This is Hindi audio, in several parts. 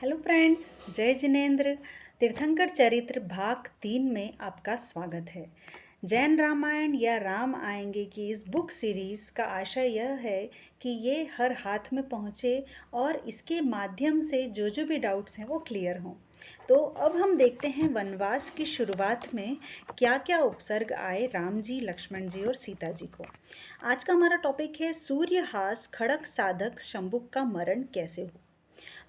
हेलो फ्रेंड्स, जय जिनेंद्र। तीर्थंकर चरित्र भाग 3 में आपका स्वागत है। जैन रामायण या राम आएंगे की इस बुक सीरीज़ का आशय यह है कि ये हर हाथ में पहुँचे और इसके माध्यम से जो भी डाउट्स हैं वो क्लियर हों। तो अब हम देखते हैं वनवास की शुरुआत में क्या क्या उपसर्ग आए राम जी, लक्ष्मण जी और सीता जी को। आज का हमारा टॉपिक है सूर्यहास खड़ग साधक शंभुक का मरण कैसे हुआ।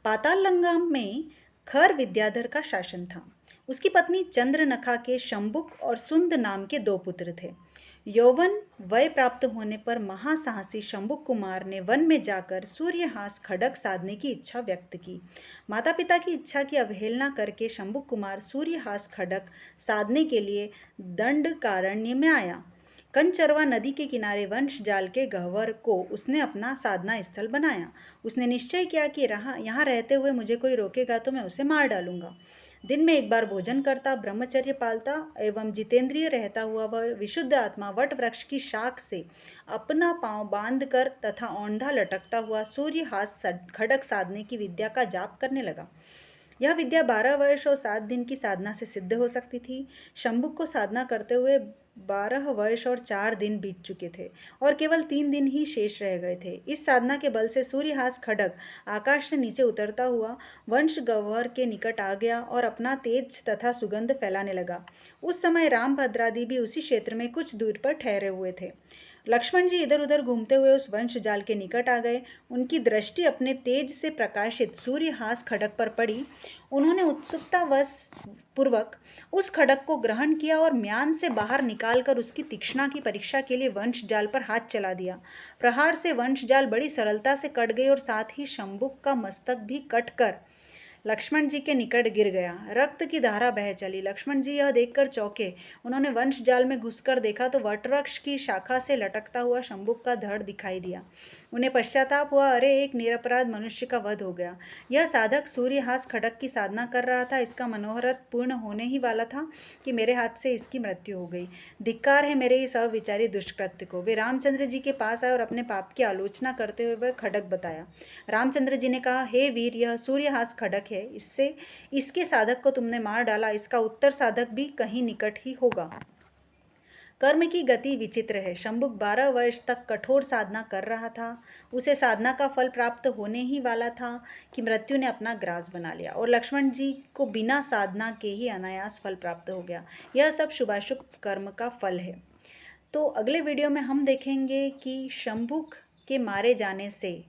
पातालगंगा में खर विद्याधर का शासन था। उसकी पत्नी चंद्रनखा के शंभुक और सुंद नाम के 2 पुत्र थे। यौवन वय प्राप्त होने पर महासाहसी शंभुक कुमार ने वन में जाकर सूर्यहास खड्ग साधने की इच्छा व्यक्त की। माता पिता की इच्छा की अवहेलना करके शंभुक कुमार सूर्यहास खड्ग साधने के लिए दंडकारण्य में आया। कंचरवा नदी के किनारे वंश जाल के गह्वर को उसने अपना साधना स्थल बनाया। उसने निश्चय किया कि यहाँ रहते हुए मुझे कोई रोकेगा तो मैं उसे मार डालूंगा। दिन में एक बार भोजन करता, ब्रह्मचर्य पालता एवं जितेंद्रिय रहता हुआ वह विशुद्ध आत्मा वट वृक्ष की शाख से अपना पांव बांध कर तथा औंधा लटकता हुआ सूर्यहास खड्ग साधने की विद्या का जाप करने लगा। यह विद्या 12 वर्ष और 7 दिन की साधना से सिद्ध हो सकती थी। शंभुक को साधना करते हुए 12 वर्ष और 4 दिन बीत चुके थे और केवल 3 दिन ही शेष रह गए थे। इस साधना के बल से सूर्यहास खड्ग आकाश से नीचे उतरता हुआ वंश गह्वर के निकट आ गया और अपना तेज तथा सुगंध फैलाने लगा। उस समय राम भद्रादि भी उसी क्षेत्र में कुछ दूर पर ठहरे हुए थे। लक्ष्मण जी इधर उधर घूमते हुए उस वंश जाल के निकट आ गए। उनकी दृष्टि अपने तेज से प्रकाशित सूर्यहास खड्ग पर पड़ी। उन्होंने उत्सुकतावश पूर्वक उस खड्ग को ग्रहण किया और म्यान से बाहर निकालकर उसकी तीक्ष्णता की परीक्षा के लिए वंश जाल पर हाथ चला दिया। प्रहार से वंश जाल बड़ी सरलता से कट गई और साथ ही शंभुक का मस्तक भी कटकर लक्ष्मण जी के निकट गिर गया। रक्त की धारा बह चली। लक्ष्मण जी यह देखकर चौंके। उन्होंने वंश जाल में घुसकर देखा तो वटवृक्ष की शाखा से लटकता हुआ शंभुक का धड़ दिखाई दिया। उन्हें पश्चाताप हुआ, अरे एक निरपराध मनुष्य का वध हो गया। यह साधक सूर्यहास खड्ग की साधना कर रहा था। इसका मनोरथ पूर्ण होने ही वाला था कि मेरे हाथ से इसकी मृत्यु हो गई। धिक्कार है मेरे इस अविचारी दुष्कृत्य को। वे रामचंद्र जी के पास आए और अपने पाप की आलोचना करते हुए वह खड्ग बताया। रामचंद्र जी ने कहा, हे वीर, यह सूर्यहास खड्ग है। इससे इसके साधक को तुमने मार डाला। इसका उत्तर साधक भी कहीं निकट ही होगा। कर्म की गति विचित्र है। शंभुक 12 वर्ष तक कठोर साधना कर रहा था। उसे साधना का फल प्राप्त होने ही वाला था कि मृत्यु ने अपना ग्रास बना लिया और लक्ष्मण जी को बिना साधना के ही अनायास फल प्राप्त हो गया। यह सब शुभाशुभ कर्म का फल है। तो अगले वीडियो में हम देखेंगे कि शंभुक के मारे जाने से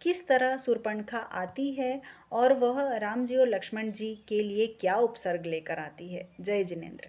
किस तरह शूर्पणखा आती है और वह राम जी और लक्ष्मण जी के लिए क्या उपसर्ग लेकर आती है। जय जिनेंद्र।